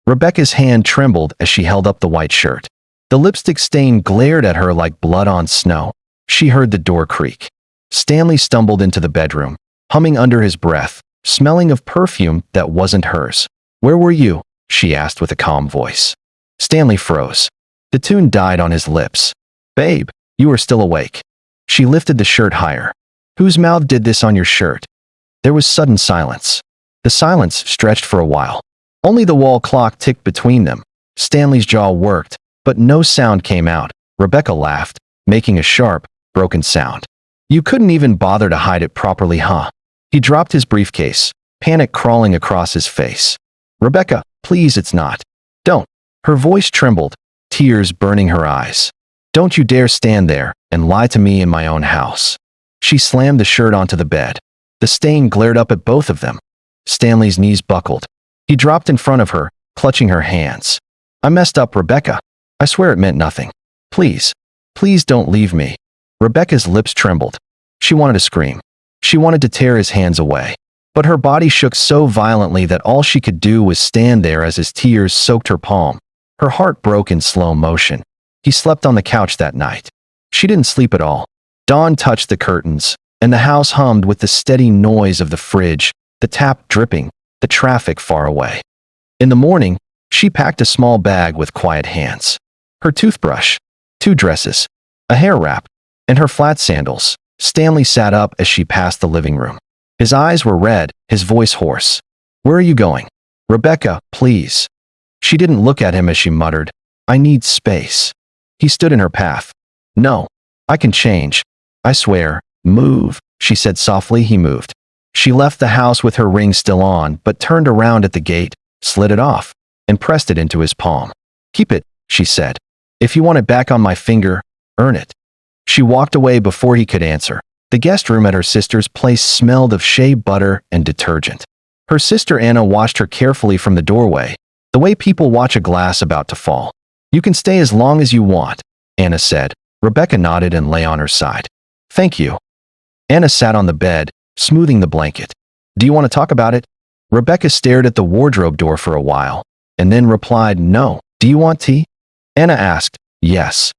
Rebecca's hand trembled as she held up the white shirt. The lipstick stain glared at her like blood on snow. She heard the door creak. Stanley stumbled into the bedroom, humming under his breath, smelling of perfume that wasn't hers. "Where were you?" she asked with a calm voice. Stanley froze. The tune died on his lips. "Babe, you are still awake." She lifted the shirt higher. "Whose mouth did this on your shirt?" There was sudden silence. The silence stretched for a while. Only the wall clock ticked between them. Stanley's jaw worked, but no sound came out. Rebecca laughed, making a sharp, broken sound. "You couldn't even bother to hide it properly, huh?" He dropped his briefcase, panic crawling across his face. "Rebecca, please, it's not. Don't." Her voice trembled, tears burning her eyes. "Don't you dare stand there and lie to me in my own house." She slammed the shirt onto the bed. The stain glared up at both of them. Stanley's knees buckled. He dropped in front of her, clutching her hands. "I messed up, Rebecca. I swear it meant nothing. Please, please don't leave me." Rebecca's lips trembled. She wanted to scream. She wanted to tear his hands away. But her body shook so violently that all she could do was stand there as his tears soaked her palm. Her heart broke in slow motion. He slept on the couch that night. She didn't sleep at all. Dawn touched the curtains, and the house hummed with the steady noise of the fridge, the tap dripping, the traffic far away. In the morning, she packed a small bag with quiet hands. Her toothbrush, 2 dresses, a hair wrap, and her flat sandals. Stanley sat up as she passed the living room. His eyes were red, his voice hoarse. "Where are you going?" "Rebecca, please." She didn't look at him as she muttered, "I need space." He stood in her path. "No, I can change. I swear, move," she said softly. He moved. She left the house with her ring still on, but turned around at the gate, slid it off, and pressed it into his palm. "Keep it," she said. "If you want it back on my finger, earn it." She walked away before he could answer. The guest room at her sister's place smelled of shea butter and detergent. Her sister Anna watched her carefully from the doorway, the way people watch a glass about to fall. "You can stay as long as you want," Anna said. Rebecca nodded and lay on her side. "Thank you." Anna sat on the bed, smoothing the blanket. "Do you want to talk about it?" Rebecca stared at the wardrobe door for a while, and then replied, "No." "Do you want tea?" Anna asked. "Yes."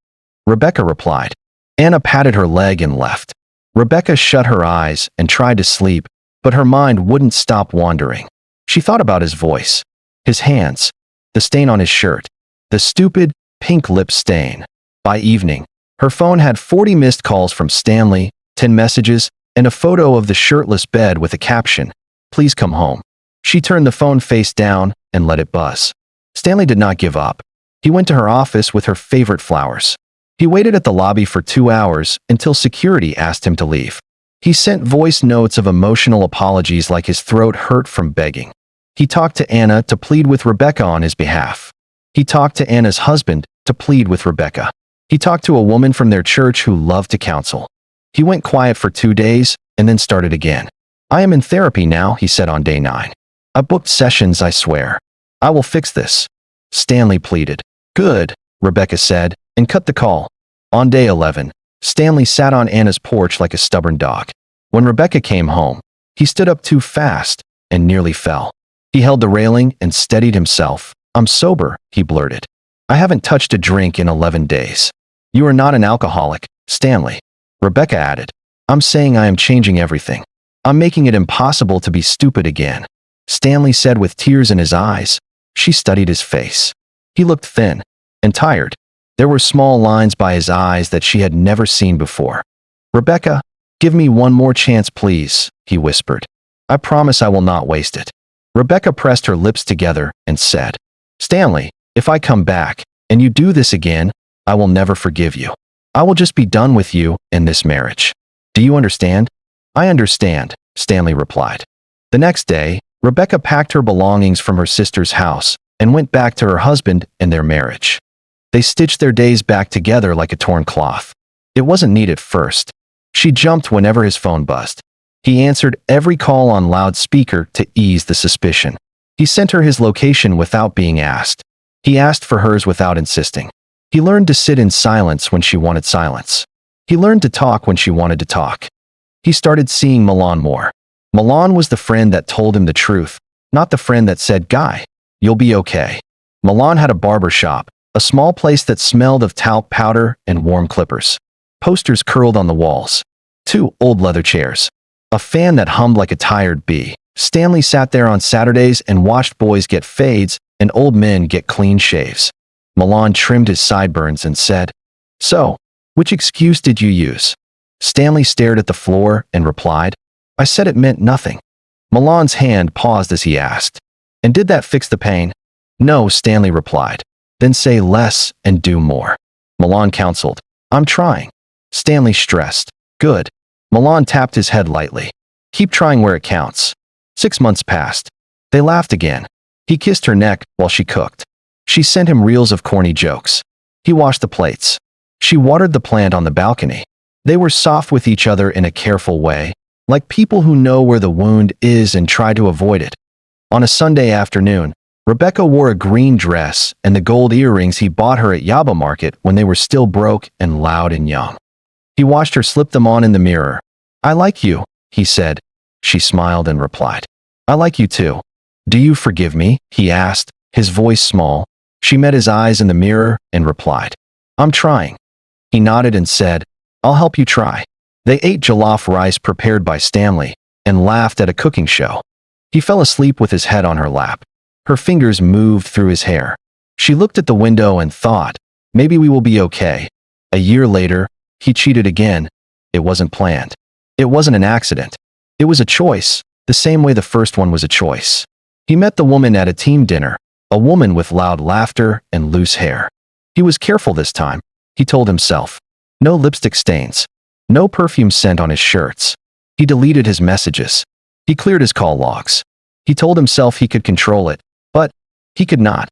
Rebecca replied. Anna patted her leg and left. Rebecca shut her eyes and tried to sleep, but her mind wouldn't stop wandering. She thought about his voice, his hands, the stain on his shirt, the stupid, pink lip stain. By evening, her phone had 40 missed calls from Stanley, 10 messages, and a photo of the shirtless bed with a caption, "Please come home." She turned the phone face down and let it buzz. Stanley did not give up. He went to her office with her favorite flowers. He waited at the lobby for 2 hours until security asked him to leave. He sent voice notes of emotional apologies like his throat hurt from begging. He talked to Anna to plead with Rebecca on his behalf. He talked to Anna's husband to plead with Rebecca. He talked to a woman from their church who loved to counsel. He went quiet for 2 days and then started again. "I am in therapy now," he said on day 9. "I booked sessions, I swear. I will fix this." Stanley pleaded. "Good," Rebecca said, and cut the call. On day 11, Stanley sat on Anna's porch like a stubborn dog. When Rebecca came home, he stood up too fast and nearly fell. He held the railing and steadied himself. "I'm sober," he blurted. "I haven't touched a drink in 11 days. "You are not an alcoholic, Stanley," Rebecca added. "I'm saying I am changing everything. I'm making it impossible to be stupid again," Stanley said with tears in his eyes. She studied his face. He looked thin and tired. There were small lines by his eyes that she had never seen before. "Rebecca, give me one more chance, please," he whispered. "I promise I will not waste it." Rebecca pressed her lips together and said, "Stanley, if I come back and you do this again, I will never forgive you. I will just be done with you and this marriage. Do you understand?" "I understand," Stanley replied. The next day, Rebecca packed her belongings from her sister's house and went back to her husband and their marriage. They stitched their days back together like a torn cloth. It wasn't neat at first. She jumped whenever his phone buzzed. He answered every call on loudspeaker to ease the suspicion. He sent her his location without being asked. He asked for hers without insisting. He learned to sit in silence when she wanted silence. He learned to talk when she wanted to talk. He started seeing Milan more. Milan was the friend that told him the truth, not the friend that said, "Guy, you'll be okay." Milan had a barber shop, a small place that smelled of talc powder and warm clippers. Posters curled on the walls. 2 old leather chairs. A fan that hummed like a tired bee. Stanley sat there on Saturdays and watched boys get fades and old men get clean shaves. Milan trimmed his sideburns and said, "So, which excuse did you use?" Stanley stared at the floor and replied, "I said it meant nothing." Milan's hand paused as he asked, "And did that fix the pain?" "No," Stanley replied. "Then say less and do more." Milan counseled, "I'm trying." Stanley stressed, "Good." Milan tapped his head lightly. "Keep trying where it counts." 6 months passed. They laughed again. He kissed her neck while she cooked. She sent him reels of corny jokes. He washed the plates. She watered the plant on the balcony. They were soft with each other in a careful way, like people who know where the wound is and try to avoid it. On a Sunday afternoon, Rebecca wore a green dress and the gold earrings he bought her at Yaba Market when they were still broke and loud and young. He watched her slip them on in the mirror. "I like you," he said. She smiled and replied, "I like you too." "Do you forgive me?" he asked, his voice small. She met his eyes in the mirror and replied, "I'm trying." He nodded and said, "I'll help you try." They ate jollof rice prepared by Stanley and laughed at a cooking show. He fell asleep with his head on her lap. Her fingers moved through his hair. She looked at the window and thought, maybe we will be okay. A year later, he cheated again. It wasn't planned. It wasn't an accident. It was a choice, the same way the first one was a choice. He met the woman at a team dinner, a woman with loud laughter and loose hair. He was careful this time, he told himself. No lipstick stains. No perfume scent on his shirts. He deleted his messages. He cleared his call logs. He told himself he could control it, but he could not.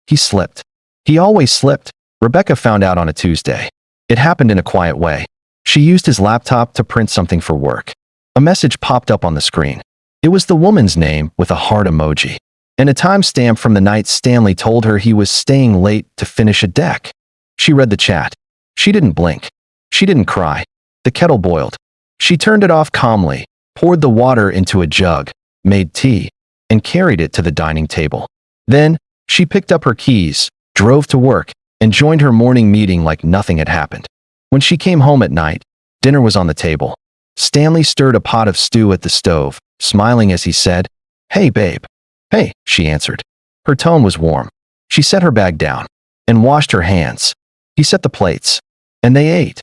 He slipped. He always slipped. Rebecca found out on a Tuesday. It happened in a quiet way. She used his laptop to print something for work. A message popped up on the screen. It was the woman's name with a heart emoji, and a timestamp from the night Stanley told her he was staying late to finish a deck. She read the chat. She didn't blink. She didn't cry. The kettle boiled. She turned it off calmly, poured the water into a jug, made tea, and carried it to the dining table. Then, she picked up her keys, drove to work, and joined her morning meeting like nothing had happened. When she came home at night, dinner was on the table. Stanley stirred a pot of stew at the stove, smiling as he said, "Hey, babe." "Hey," she answered. Her tone was warm. She set her bag down and washed her hands. He set the plates, and they ate.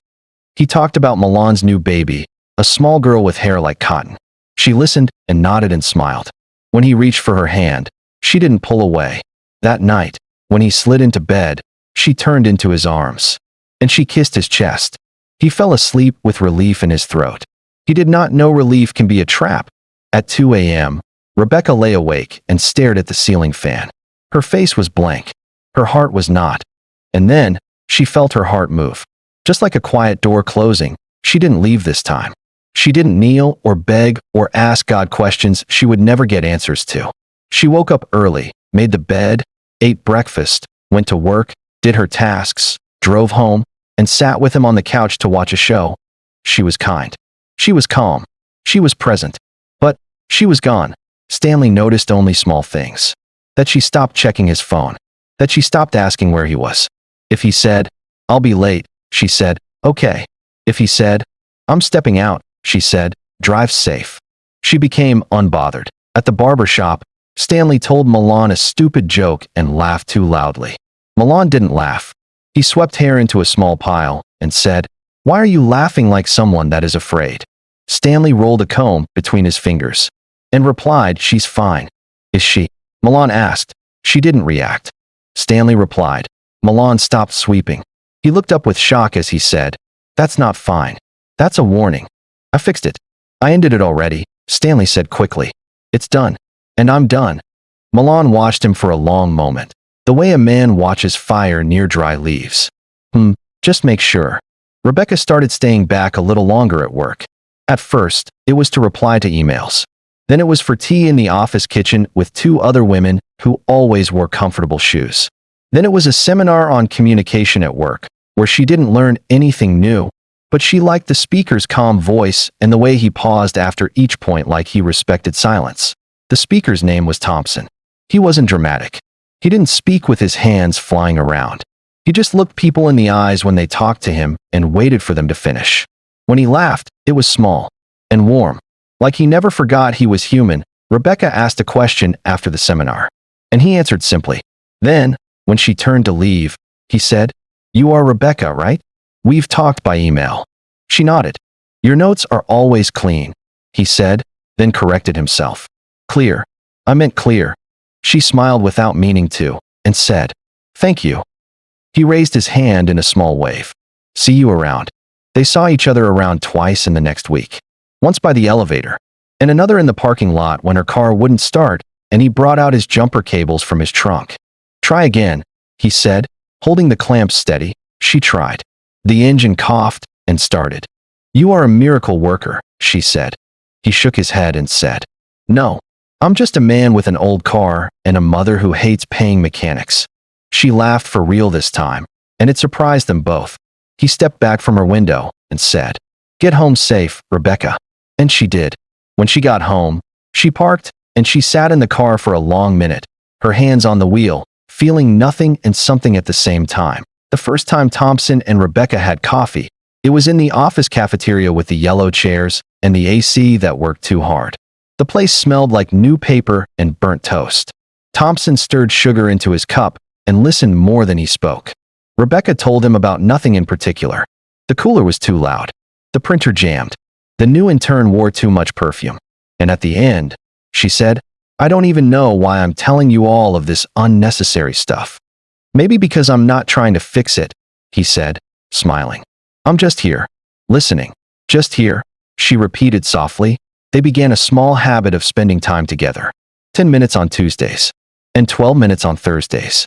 He talked about Milan's new baby, a small girl with hair like cotton. She listened and nodded and smiled. When he reached for her hand, she didn't pull away. That night, when he slid into bed, she turned into his arms, and she kissed his chest. He fell asleep with relief in his throat. He did not know relief can be a trap. At 2 a.m., Rebecca lay awake and stared at the ceiling fan. Her face was blank. Her heart was not. And then, she felt her heart move. Just like a quiet door closing, she didn't leave this time. She didn't kneel or beg or ask God questions she would never get answers to. She woke up early, made the bed, ate breakfast, went to work, did her tasks, drove home, and sat with him on the couch to watch a show. She was kind. She was calm. She was present. But she was gone. Stanley noticed only small things. That she stopped checking his phone. That she stopped asking where he was. If he said, "I'll be late," she said, "Okay." If he said, "I'm stepping out," she said, "Drive safe." She became unbothered. At the barber shop, Stanley told Milan a stupid joke and laughed too loudly. Milan didn't laugh. He swept hair into a small pile and said, "Why are you laughing like someone that is afraid?" Stanley rolled a comb between his fingers and replied, "She's fine." "Is she?" Milan asked. She didn't react. Stanley replied. Milan stopped sweeping. He looked up with shock as he said, "That's not fine. That's a warning." "I fixed it. I ended it already," Stanley said quickly. "It's done. And I'm done." Milan watched him for a long moment, the way a man watches fire near dry leaves. Just make sure." Rebecca started staying back a little longer at work. At first, it was to reply to emails. Then it was for tea in the office kitchen with 2 other women who always wore comfortable shoes. Then it was a seminar on communication at work, where she didn't learn anything new, but she liked the speaker's calm voice and the way he paused after each point like he respected silence. The speaker's name was Thompson. He wasn't dramatic. He didn't speak with his hands flying around. He just looked people in the eyes when they talked to him and waited for them to finish. When he laughed, it was small and warm. Like he never forgot he was human. Rebecca asked a question after the seminar, and he answered simply. Then, when she turned to leave, he said, "You are Rebecca, right? We've talked by email." She nodded. "Your notes are always clean," he said, then corrected himself. "Clear. I meant clear." She smiled without meaning to, and said, "Thank you." He raised his hand in a small wave. "See you around." They saw each other around twice in the next week. Once by the elevator, and another in the parking lot when her car wouldn't start, and he brought out his jumper cables from his trunk. "Try again," he said, holding the clamps steady. She tried. The engine coughed and started. "You are a miracle worker," she said. He shook his head and said, "No, I'm just a man with an old car and a mother who hates paying mechanics." She laughed for real this time, and it surprised them both. He stepped back from her window and said, "Get home safe, Rebecca." And she did. When she got home, she parked, and she sat in the car for a long minute, her hands on the wheel, feeling nothing and something at the same time. The first time Thompson and Rebecca had coffee, it was in the office cafeteria with the yellow chairs and the AC that worked too hard. The place smelled like new paper and burnt toast. Thompson stirred sugar into his cup and listened more than he spoke. Rebecca told him about nothing in particular. The cooler was too loud. The printer jammed. The new intern wore too much perfume. And at the end, she said, "I don't even know why I'm telling you all of this unnecessary stuff." "Maybe because I'm not trying to fix it," he said, smiling. "I'm just here, listening. Just here," she repeated softly. They began a small habit of spending time together. 10 minutes on Tuesdays. And 12 minutes on Thursdays.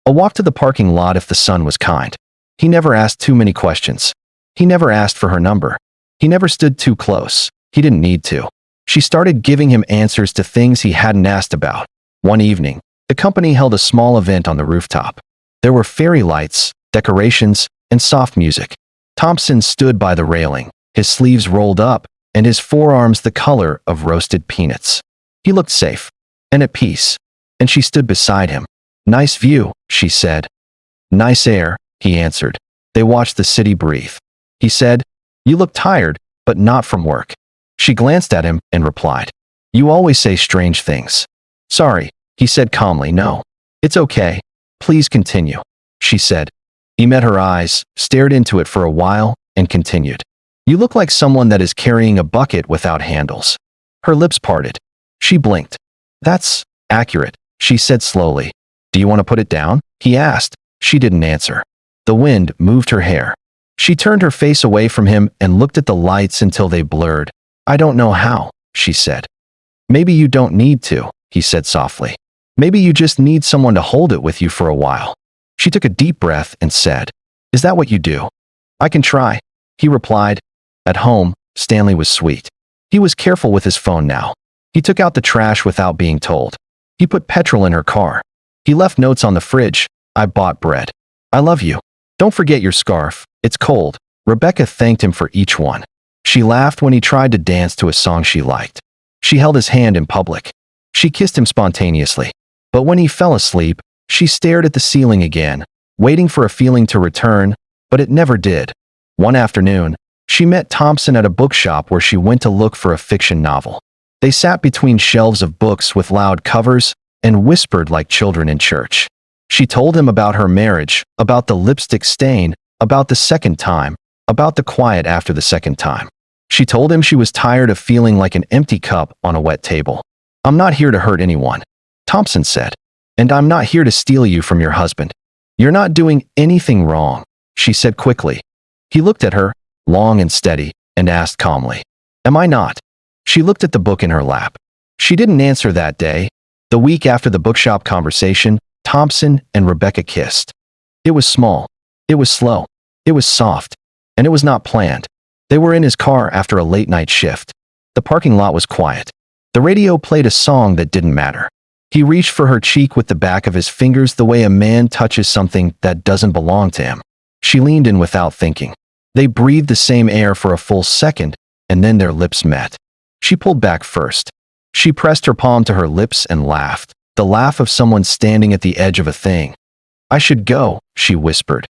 A walk to the parking lot if the sun was kind. He never asked too many questions. He never asked for her number. He never stood too close. He didn't need to. She started giving him answers to things he hadn't asked about. One evening, the company held a small event on the rooftop. There were fairy lights, decorations, and soft music. Thompson stood by the railing, his sleeves rolled up, and his forearms the color of roasted peanuts. He looked safe and at peace, and she stood beside him. "Nice view," she said. "Nice air," he answered. They watched the city breathe. He said, "You look tired, but not from work." She glanced at him and replied, "You always say strange things." "Sorry," he said calmly. "No. It's okay. Please continue," she said. He met her eyes, stared into it for a while, and continued. "You look like someone that is carrying a bucket without handles." Her lips parted. She blinked. "That's accurate," she said slowly. "Do you want to put it down?" he asked. She didn't answer. The wind moved her hair. She turned her face away from him and looked at the lights until they blurred. "I don't know how," she said. "Maybe you don't need to," he said softly. "Maybe you just need someone to hold it with you for a while." She took a deep breath and said, "Is that what you do?" "I can try," he replied. At home, Stanley was sweet. He was careful with his phone now. He took out the trash without being told. He put petrol in her car. He left notes on the fridge. "I bought bread. I love you. Don't forget your scarf. It's cold." Rebecca thanked him for each one. She laughed when he tried to dance to a song she liked. She held his hand in public. She kissed him spontaneously. But when he fell asleep, she stared at the ceiling again, waiting for a feeling to return, but it never did. One afternoon, she met Thompson at a bookshop where she went to look for a fiction novel. They sat between shelves of books with loud covers and whispered like children in church. She told him about her marriage, about the lipstick stain, about the second time, about the quiet after the second time. She told him she was tired of feeling like an empty cup on a wet table. "I'm not here to hurt anyone," Thompson said. "And I'm not here to steal you from your husband." "You're not doing anything wrong," she said quickly. He looked at her, long and steady, and asked calmly, "Am I not?" She looked at the book in her lap. She didn't answer that day. The week after the bookshop conversation, Thompson and Rebecca kissed. It was small. It was slow. It was soft. And it was not planned. They were in his car after a late-night shift. The parking lot was quiet. The radio played a song that didn't matter. He reached for her cheek with the back of his fingers the way a man touches something that doesn't belong to him. She leaned in without thinking. They breathed the same air for a full second, and then their lips met. She pulled back first. She pressed her palm to her lips and laughed. the laugh of someone standing at the edge of a thing. "I should go," she whispered.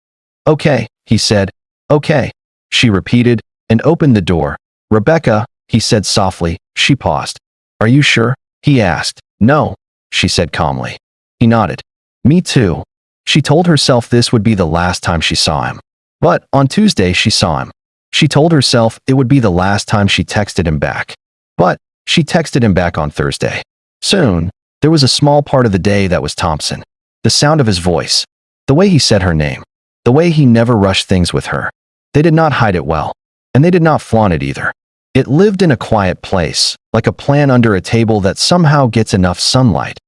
"Okay," he said. "Okay," she repeated, and opened the door. "Rebecca," he said softly. She paused. "Are you sure?" he asked. "No," she said calmly. He nodded. "Me too." She told herself this would be the last time she saw him. But on Tuesday she saw him. She told herself it would be the last time she texted him back. But she texted him back on Thursday. Soon, there was a small part of the day that was Thompson. The sound of his voice. The way he said her name. The way he never rushed things with her. They did not hide it well. And they did not flaunt it either. It lived in a quiet place, like a plant under a table that somehow gets enough sunlight.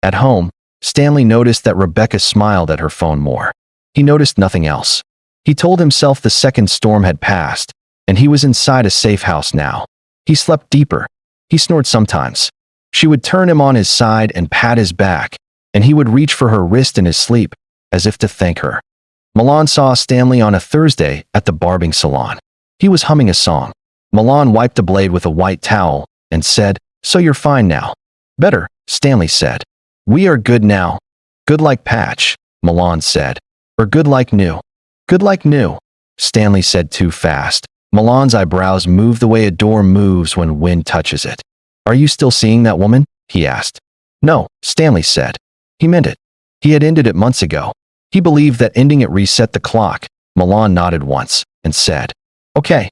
At home, Stanley noticed that Rebecca smiled at her phone more. He noticed nothing else. He told himself the second storm had passed, and he was inside a safe house now. He slept deeper. He snored sometimes. She would turn him on his side and pat his back, and he would reach for her wrist in his sleep, as if to thank her. Milan saw Stanley on a Thursday at the barbing salon. He was humming a song. Milan wiped the blade with a white towel and said, "So you're fine now." "Better," Stanley said. "We are good now." "Good like Patch," Milan said. "Or good like new." "Good like new," Stanley said too fast. Milan's eyebrows moved the way a door moves when wind touches it. "Are you still seeing that woman?" he asked. "No," Stanley said. He meant it. He had ended it months ago. He believed that ending it reset the clock. Milan nodded once and said, "Okay."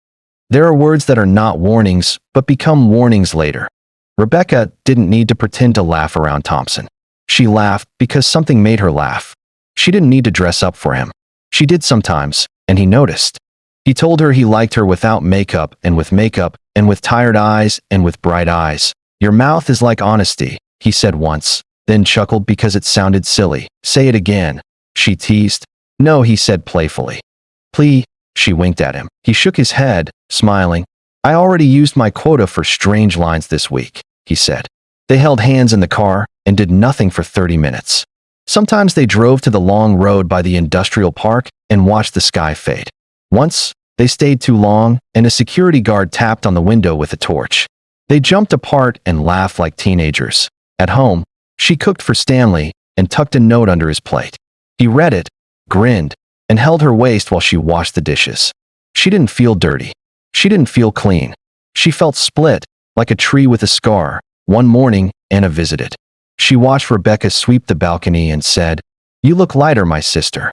There are words that are not warnings, but become warnings later. Rebecca didn't need to pretend to laugh around Thompson. She laughed because something made her laugh. She didn't need to dress up for him. She did sometimes, and he noticed. He told her he liked her without makeup, and with tired eyes, and with bright eyes. "Your mouth is like honesty," he said once, then chuckled because it sounded silly. "Say it again," she teased. "No," he said playfully. "Please," she winked at him. He shook his head, smiling. "I already used my quota for strange lines this week," he said. They held hands in the car and did nothing for 30 minutes. Sometimes they drove to the long road by the industrial park and watched the sky fade. Once, they stayed too long, and a security guard tapped on the window with a torch. They jumped apart and laughed like teenagers. At home, she cooked for Stanley and tucked a note under his plate. He read it, grinned, and held her waist while she washed the dishes. She didn't feel dirty. She didn't feel clean. She felt split, like a tree with a scar. One morning, Anna visited. She watched Rebecca sweep the balcony and said, "You look lighter, my sister."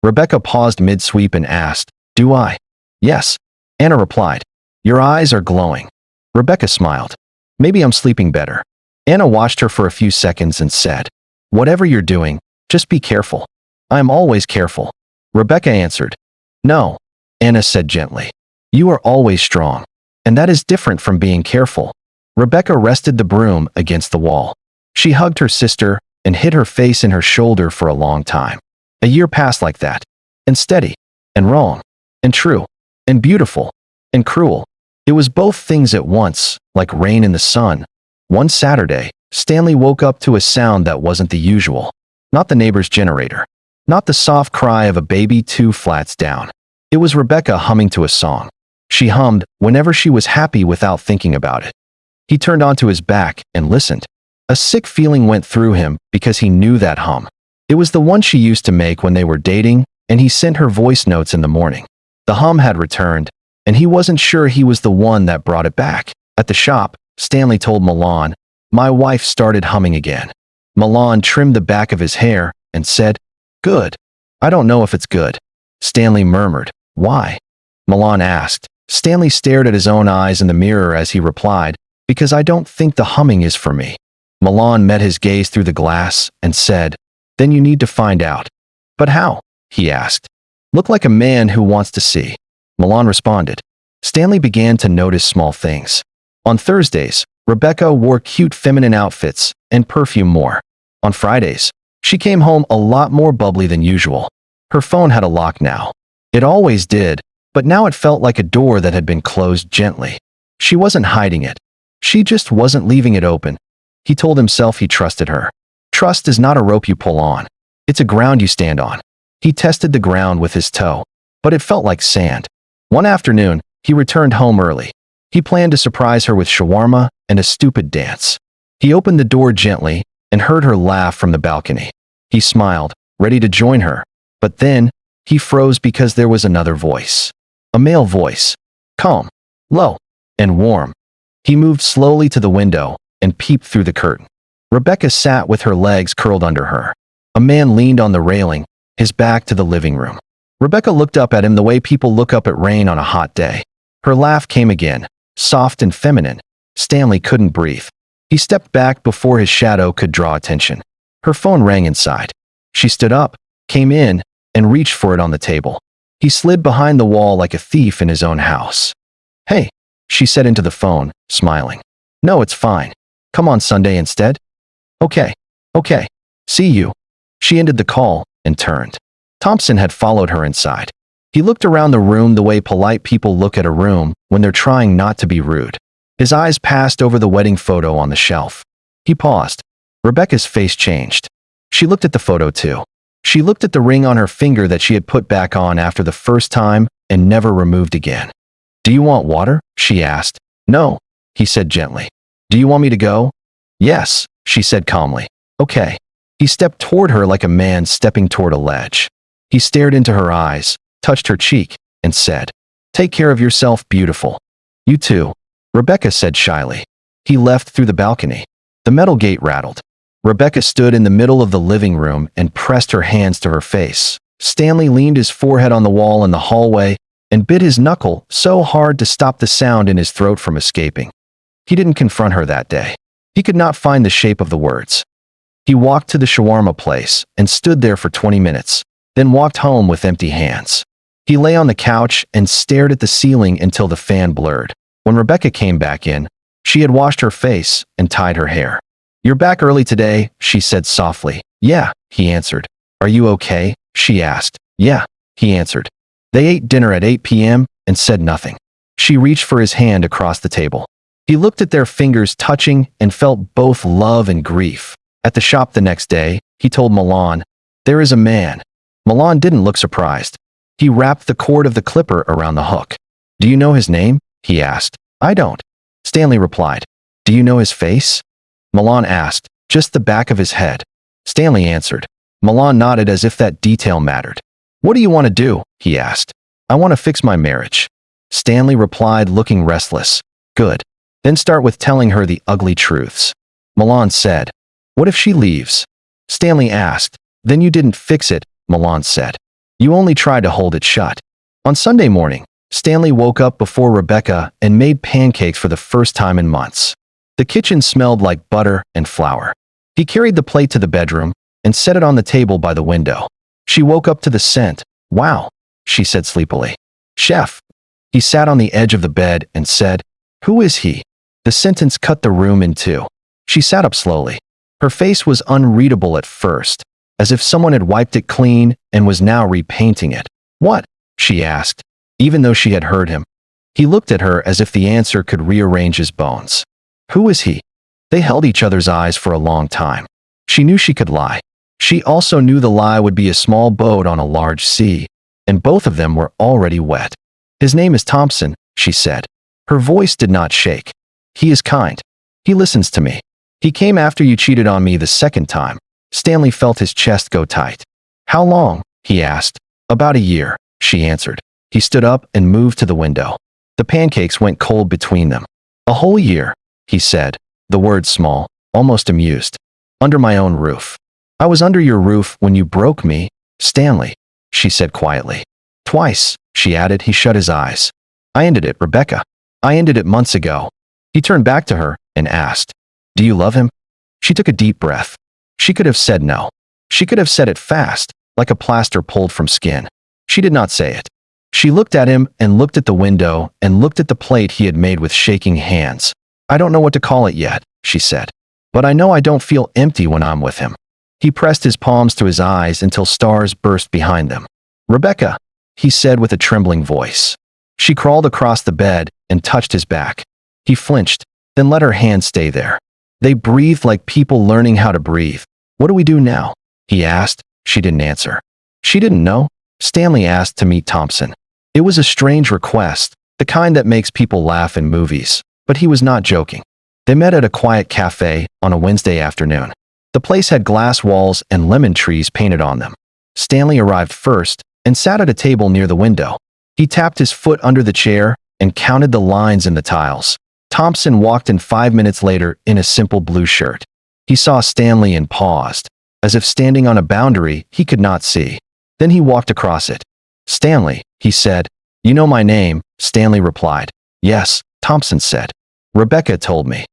Rebecca paused mid-sweep and asked, "Do I?" "Yes," Anna replied. "Your eyes are glowing." Rebecca smiled. "Maybe I'm sleeping better." Anna watched her for a few seconds and said, "Whatever you're doing, just be careful." "I am always careful," Rebecca answered. "No," Anna said gently. "You are always strong. And that is different from being careful." Rebecca rested the broom against the wall. She hugged her sister and hid her face in her shoulder for a long time. A year passed like that. And steady. And wrong. And true. And beautiful. And cruel. It was both things at once, like rain in the sun. One Saturday, Stanley woke up to a sound that wasn't the usual. Not the neighbor's generator. Not the soft cry of a baby 2 flats down. It was Rebecca humming to a song. She hummed whenever she was happy without thinking about it. He turned onto his back and listened. A sick feeling went through him because he knew that hum. It was the one she used to make when they were dating, and he sent her voice notes in the morning. The hum had returned, and he wasn't sure he was the one that brought it back. At the shop, Stanley told Milan, "My wife started humming again." Milan trimmed the back of his hair and said, "Good." "I don't know if it's good," Stanley murmured. "Why?" Milan asked. Stanley stared at his own eyes in the mirror as he replied, "Because I don't think the humming is for me." Milan met his gaze through the glass and said, "Then you need to find out." "But how?" he asked. "Look like a man who wants to see." Milan responded. Stanley began to notice small things. On Thursdays, Rebecca wore cute feminine outfits and perfume more. On Fridays, she came home a lot more bubbly than usual. Her phone had a lock now. It always did, but now it felt like a door that had been closed gently. She wasn't hiding it. She just wasn't leaving it open. He told himself he trusted her. Trust is not a rope you pull on. It's a ground you stand on. He tested the ground with his toe, but it felt like sand. One afternoon, he returned home early. He planned to surprise her with shawarma and a stupid dance. He opened the door gently, and heard her laugh from the balcony. He smiled, ready to join her, but then he froze because there was another voice. A male voice. Calm, low, and warm. He moved slowly to the window and peeped through the curtain. Rebecca sat with her legs curled under her. A man leaned on the railing, his back to the living room. Rebecca looked up at him the way people look up at rain on a hot day. Her laugh came again, soft and feminine. Stanley couldn't breathe. He stepped back before his shadow could draw attention. Her phone rang inside. She stood up, came in, and reached for it on the table. He slid behind the wall like a thief in his own house. Hey, she said into the phone, smiling. No, it's fine. Come on Sunday instead? Okay. See you. She ended the call and turned. Thompson had followed her inside. He looked around the room the way polite people look at a room when they're trying not to be rude. His eyes passed over the wedding photo on the shelf. He paused. Rebecca's face changed. She looked at the photo too. She looked at the ring on her finger that she had put back on after the first time and never removed again. Do you want water? She asked. No, he said gently. Do you want me to go? Yes, she said calmly. Okay. He stepped toward her like a man stepping toward a ledge. He stared into her eyes, touched her cheek, and said, Take care of yourself, beautiful. You too, Rebecca said shyly. He left through the balcony. The metal gate rattled. Rebecca stood in the middle of the living room and pressed her hands to her face. Stanley leaned his forehead on the wall in the hallway and bit his knuckle so hard to stop the sound in his throat from escaping. He didn't confront her that day. He could not find the shape of the words. He walked to the shawarma place and stood there for 20 minutes, then walked home with empty hands. He lay on the couch and stared at the ceiling until the fan blurred. When Rebecca came back in, she had washed her face and tied her hair. You're back early today, she said softly. Yeah, he answered. Are you okay? She asked. Yeah, he answered. They ate dinner at 8 p.m. and said nothing. She reached for his hand across the table. He looked at their fingers touching and felt both love and grief. At the shop the next day, he told Milan, There is a man. Milan didn't look surprised. He wrapped the cord of the clipper around the hook. Do you know his name? He asked. I don't. Stanley replied. Do you know his face? Milan asked. Just the back of his head. Stanley answered. Milan nodded as if that detail mattered. What do you want to do? He asked. I want to fix my marriage. Stanley replied, looking restless. Good. Then start with telling her the ugly truths. Milan said. What if she leaves? Stanley asked. Then you didn't fix it, Milan said. You only tried to hold it shut. On Sunday morning, Stanley woke up before Rebecca and made pancakes for the first time in months. The kitchen smelled like butter and flour. He carried the plate to the bedroom and set it on the table by the window. She woke up to the scent. Wow, she said sleepily. Chef. He sat on the edge of the bed and said, Who is he? The sentence cut the room in two. She sat up slowly. Her face was unreadable at first, as if someone had wiped it clean and was now repainting it. What? She asked, even though she had heard him. He looked at her as if the answer could rearrange his bones. Who is he? They held each other's eyes for a long time. She knew she could lie. She also knew the lie would be a small boat on a large sea, and both of them were already wet. His name is Thompson, she said. Her voice did not shake. He is kind. He listens to me. He came after you cheated on me the second time. Stanley felt his chest go tight. How long? He asked. About a year, she answered. He stood up and moved to the window. The pancakes went cold between them. A whole year, he said, the word small, almost amused. Under my own roof. I was under your roof when you broke me, Stanley, she said quietly. Twice, she added. He shut his eyes. I ended it, Rebecca. I ended it months ago. He turned back to her and asked, Do you love him? She took a deep breath. She could have said no. She could have said it fast, like a plaster pulled from skin. She did not say it. She looked at him and looked at the window and looked at the plate he had made with shaking hands. I don't know what to call it yet, she said. But I know I don't feel empty when I'm with him. He pressed his palms to his eyes until stars burst behind them. Rebecca, he said with a trembling voice. She crawled across the bed and touched his back. He flinched, then let her hand stay there. They breathed like people learning how to breathe. What do we do now? He asked. She didn't answer. She didn't know. Stanley asked to meet Thompson. It was a strange request, the kind that makes people laugh in movies, but he was not joking. They met at a quiet cafe on a Wednesday afternoon. The place had glass walls and lemon trees painted on them. Stanley arrived first and sat at a table near the window. He tapped his foot under the chair and counted the lines in the tiles. Thompson walked in 5 minutes later in a simple blue shirt. He saw Stanley and paused, as if standing on a boundary he could not see. Then he walked across it. "Stanley," he said. "You know my name," Stanley replied. "Yes," Thompson said. "Rebecca told me."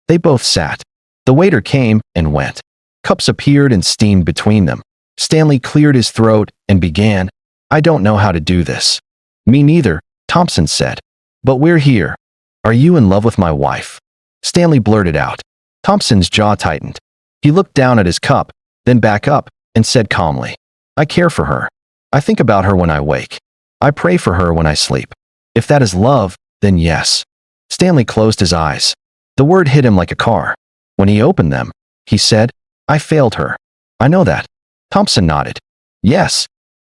They both sat. The waiter came and went. Cups appeared and steamed between them. Stanley cleared his throat and began, "I don't know how to do this." "Me neither," Thompson said. "But we're here. Are you in love with my wife?" Stanley blurted out. Thompson's jaw tightened. He looked down at his cup, then back up, and said calmly, "I care for her. I think about her when I wake. I pray for her when I sleep. If that is love, then yes." Stanley closed his eyes. The word hit him like a car. When he opened them, he said, "I failed her." "I know that." Thompson nodded. "Yes.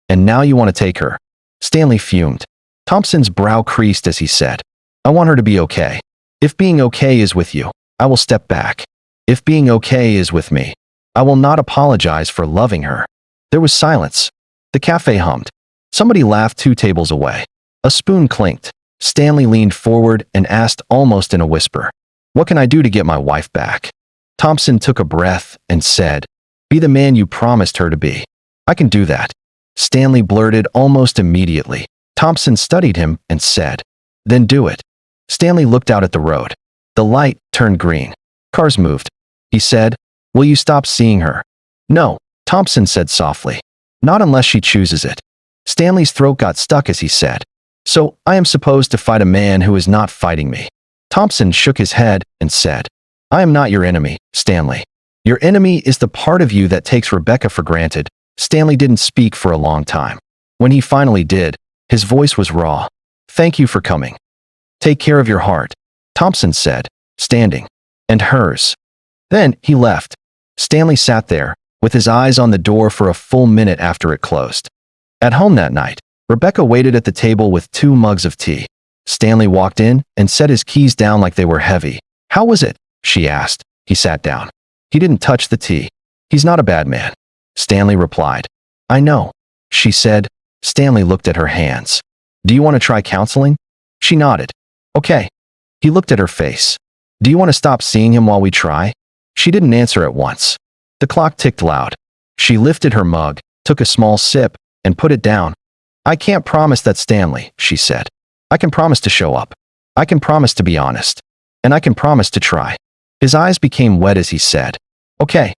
And now you want to take her." Stanley fumed. Thompson's brow creased as he said, "I want her to be okay. If being okay is with you, I will step back. If being okay is with me, I will not apologize for loving her." There was silence. The cafe hummed. Somebody laughed 2 tables away. A spoon clinked. Stanley leaned forward and asked almost in a whisper, "What can I do to get my wife back?" Thompson took a breath and said, "Be the man you promised her to be." "I can do that," Stanley blurted almost immediately. Thompson studied him and said, "Then do it." Stanley looked out at the road. The light turned green. Cars moved. He said, "Will you stop seeing her?" "No," Thompson said softly. "Not unless she chooses it." Stanley's throat got stuck as he said, "So I am supposed to fight a man who is not fighting me?" Thompson shook his head and said, "I am not your enemy, Stanley. Your enemy is the part of you that takes Rebecca for granted." Stanley didn't speak for a long time. When he finally did, his voice was raw. "Thank you for coming. Take care of your heart," Thompson said, standing. "And hers." Then he left. Stanley sat there, with his eyes on the door for a full minute after it closed. At home that night, Rebecca waited at the table with 2 mugs of tea. Stanley walked in and set his keys down like they were heavy. "How was it?" she asked. He sat down. "He didn't touch the tea. He's not a bad man," Stanley replied. "I know," she said. Stanley looked at her hands. "Do you want to try counseling?" She nodded. "Okay." He looked at her face. "Do you want to stop seeing him while we try?" She didn't answer at once. The clock ticked loud. She lifted her mug, took a small sip, and put it down. "I can't promise that, Stanley," she said. "I can promise to show up. I can promise to be honest. And I can promise to try." His eyes became wet as he said, "Okay."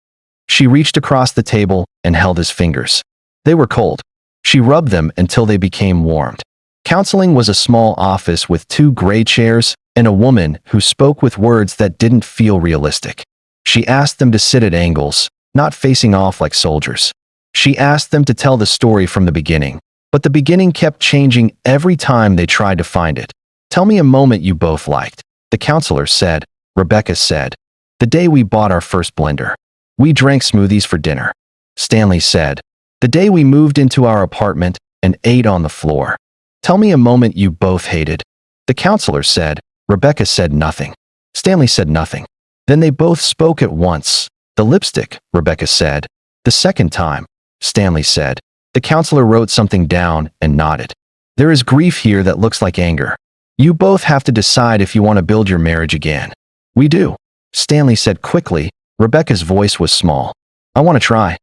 She reached across the table and held his fingers. They were cold. She rubbed them until they became warmed. Counseling was a small office with 2 gray chairs and a woman who spoke with words that didn't feel realistic. She asked them to sit at angles, not facing off like soldiers. She asked them to tell the story from the beginning, but the beginning kept changing every time they tried to find it. "Tell me a moment you both liked," the counselor said. Rebecca said, "The day we bought our first blender. We drank smoothies for dinner." Stanley said, "The day we moved into our apartment and ate on the floor." "Tell me a moment you both hated." The counselor said. Rebecca said nothing. Stanley said nothing. Then they both spoke at once. "The lipstick," Rebecca said. "The second time," Stanley said. The counselor wrote something down and nodded. "There is grief here that looks like anger. You both have to decide if you want to build your marriage again." "We do," Stanley said quickly. Rebecca's voice was small. "I want to try."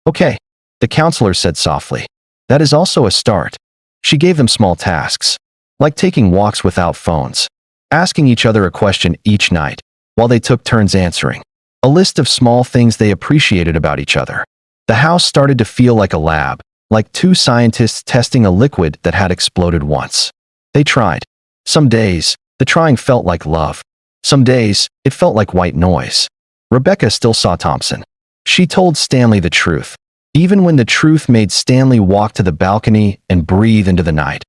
"Okay," the counselor said softly. "That is also a start." She gave them small tasks, like taking walks without phones, asking each other a question each night, while they took turns answering. A list of small things they appreciated about each other. The house started to feel like a lab, like 2 scientists testing a liquid that had exploded once. They tried. Some days, the trying felt like love. Some days, it felt like white noise. Rebecca still saw Thompson. She told Stanley the truth, even when the truth made Stanley walk to the balcony and breathe into the night.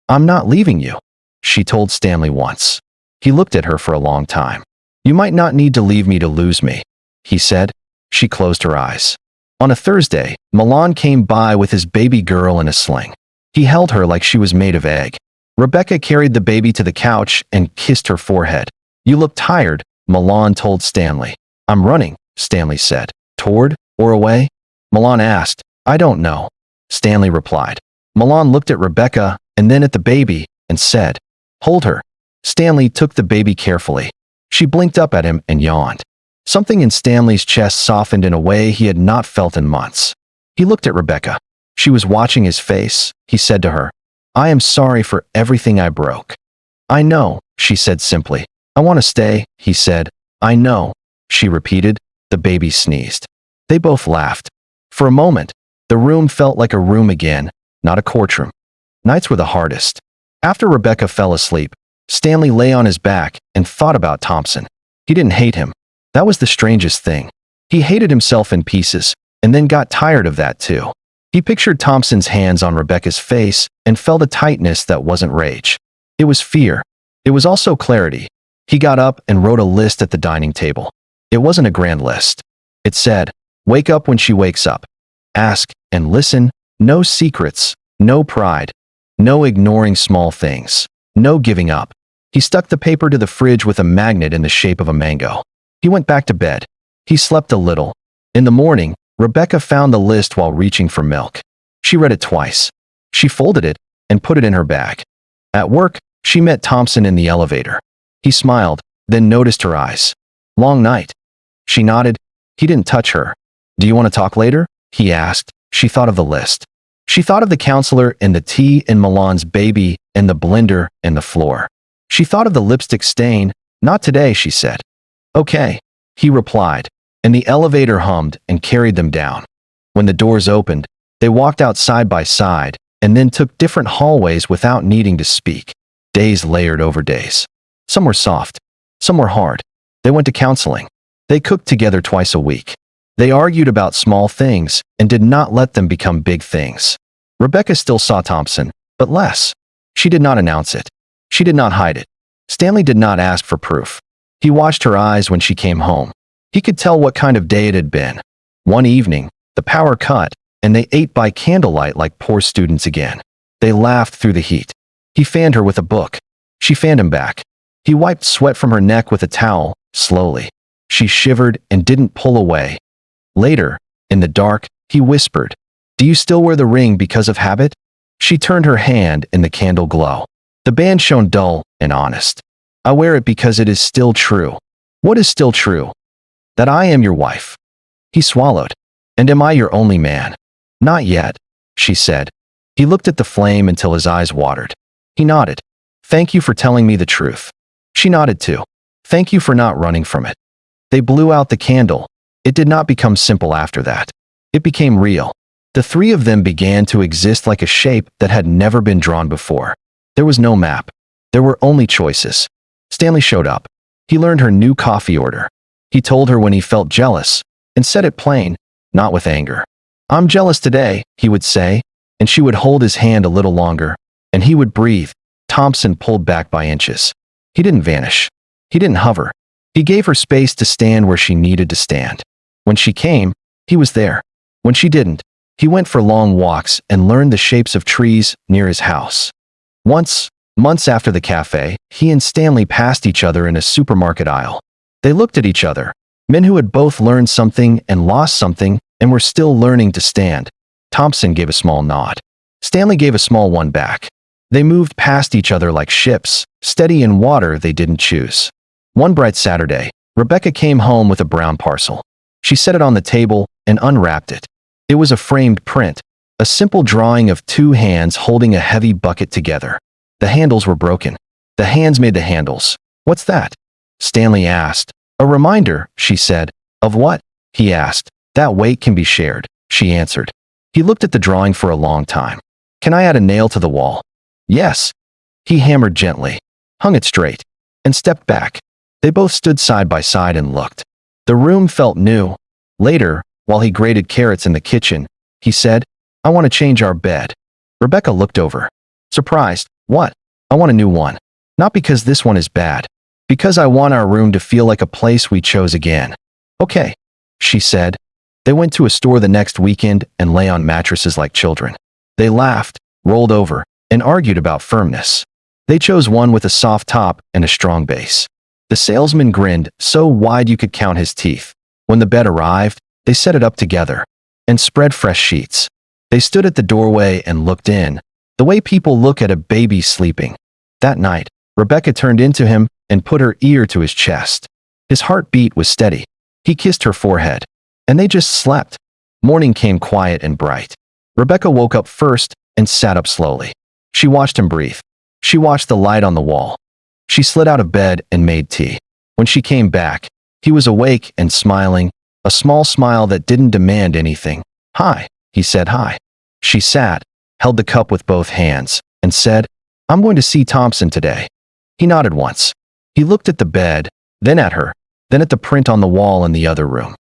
"I'm not leaving you," she told Stanley once. He looked at her for a long time. "You might not need to leave me to lose me," he said. She closed her eyes. On a Thursday, Milan came by with his baby girl in a sling. He held her like she was made of egg. Rebecca carried the baby to the couch and kissed her forehead. "You look tired," Milan told Stanley. "I'm running," Stanley said. Toward or away? Milan asked. I don't know. Stanley replied. Milan looked at Rebecca and then at the baby and said, Hold her. Stanley took the baby carefully. She blinked up at him and yawned. Something in Stanley's chest softened in a way he had not felt in months. He looked at Rebecca. She was watching his face. He said to her, I am sorry for everything I broke. I know, she said simply. I want to stay, he said. I know, she repeated. The baby sneezed. They both laughed. For a moment, the room felt like a room again, not a courtroom. Nights were the hardest. After Rebecca fell asleep, Stanley lay on his back and thought about Thompson. He didn't hate him. That was the strangest thing. He hated himself in pieces, and then got tired of that too. He pictured Thompson's hands on Rebecca's face and felt a tightness that wasn't rage. It was fear. It was also clarity. He got up and wrote a list at the dining table. It wasn't a grand list. It said, wake up when she wakes up. Ask and listen. No secrets. No pride. No ignoring small things. No giving up. He stuck the paper to the fridge with a magnet in the shape of a mango. He went back to bed. He slept a little. In the morning, Rebecca found the list while reaching for milk. She read it twice. She folded it and put it in her bag. At work, she met Thompson in the elevator. He smiled, then noticed her eyes. Long night. She nodded. He didn't touch her. Do you want to talk later? He asked. She thought of the list. She thought of the counselor and the tea and Milan's baby and the blender and the floor. She thought of the lipstick stain. Not today, she said. Okay, he replied, and the elevator hummed and carried them down. When the doors opened, they walked out side by side and then took different hallways without needing to speak. Days layered over days. Some were soft. Some were hard. They went to counseling. They cooked together twice a week. They argued about small things and did not let them become big things. Rebecca still saw Thompson, but less. She did not announce it. She did not hide it. Stanley did not ask for proof. He watched her eyes when she came home. He could tell what kind of day it had been. One evening, the power cut, and they ate by candlelight like poor students again. They laughed through the heat. He fanned her with a book. She fanned him back. He wiped sweat from her neck with a towel, slowly. She shivered and didn't pull away. Later, in the dark, he whispered, Do you still wear the ring because of habit? She turned her hand in the candle glow. The band shone dull and honest. I wear it because it is still true. What is still true? That I am your wife. He swallowed. And am I your only man? Not yet, she said. He looked at the flame until his eyes watered. He nodded. Thank you for telling me the truth. She nodded too. Thank you for not running from it. They blew out the candle. It did not become simple after that. It became real. The three of them began to exist like a shape that had never been drawn before. There was no map. There were only choices. Stanley showed up. He learned her new coffee order. He told her when he felt jealous, and said it plain, not with anger. I'm jealous today, he would say, and she would hold his hand a little longer, and he would breathe. Thompson pulled back by inches. He didn't vanish. He didn't hover. He gave her space to stand where she needed to stand. When she came, he was there. When she didn't, he went for long walks and learned the shapes of trees near his house. Once, months after the cafe, he and Stanley passed each other in a supermarket aisle. They looked at each other, men who had both learned something and lost something and were still learning to stand. Thompson gave a small nod. Stanley gave a small one back. They moved past each other like ships, steady in water they didn't choose. One bright Saturday, Rebecca came home with a brown parcel. She set it on the table and unwrapped it. It was a framed print, a simple drawing of two hands holding a heavy bucket together. The handles were broken. The hands made the handles. What's that? Stanley asked. A reminder, she said. Of what? He asked. That weight can be shared, she answered. He looked at the drawing for a long time. Can I add a nail to the wall? Yes. He hammered gently, hung it straight, and stepped back. They both stood side by side and looked. The room felt new. Later, while he grated carrots in the kitchen, he said, I want to change our bed. Rebecca looked over. Surprised. What? I want a new one. Not because this one is bad. Because I want our room to feel like a place we chose again. Okay, she said. They went to a store the next weekend and lay on mattresses like children. They laughed, rolled over, and argued about firmness. They chose one with a soft top and a strong base. The salesman grinned so wide you could count his teeth. When the bed arrived, They set it up together and spread fresh sheets. They stood at the doorway and looked in, the way people look at a baby sleeping. That night, Rebecca turned into him and put her ear to his chest. His heartbeat was steady. He kissed her forehead, and they just slept. Morning came quiet and bright. Rebecca woke up first and sat up slowly. She watched him breathe. She watched the light on the wall. She slid out of bed and made tea. When she came back, he was awake and smiling, a small smile that didn't demand anything. "Hi," he said. "Hi." She sat, held the cup with both hands, and said, "I'm going to see Thompson today." He nodded once. He looked at the bed, then at her, then at the print on the wall in the other room.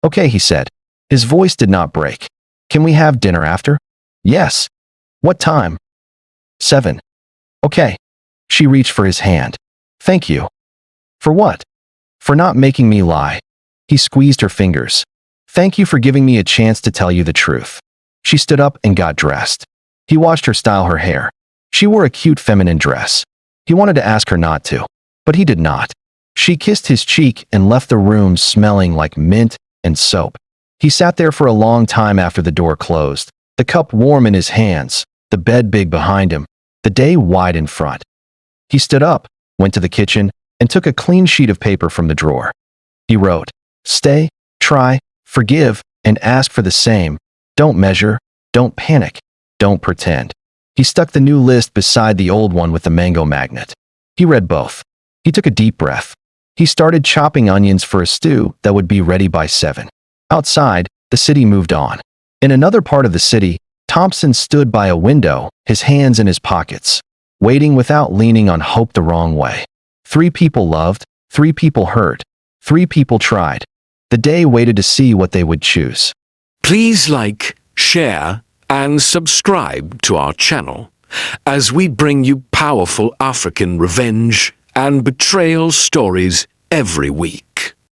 "Okay," he said. His voice did not break. "Can we have dinner after?" "Yes." "What time?" 7. "Okay." She reached for his hand. "Thank you." "For what?" "For not making me lie." He squeezed her fingers. "Thank you for giving me a chance to tell you the truth." She stood up and got dressed. He watched her style her hair. She wore a cute feminine dress. He wanted to ask her not to, but he did not. She kissed his cheek and left the room smelling like mint and soap. He sat there for a long time after the door closed, the cup warm in his hands, the bed big behind him, the day wide in front. He stood up, went to the kitchen, and took a clean sheet of paper from the drawer. He wrote, "Stay, try, forgive, and ask for the same. Don't measure, don't panic, don't pretend." He stuck the new list beside the old one with the mango magnet. He read both. He took a deep breath. He started chopping onions for a stew that would be ready by 7. Outside, the city moved on. In another part of the city, Thompson stood by a window, his hands in his pockets, waiting without leaning on hope the wrong way. 3 people loved, 3 people hurt, 3 people tried. The day waited to see what they would choose. Please like, share, and subscribe to our channel as we bring you powerful African revenge and betrayal stories every week.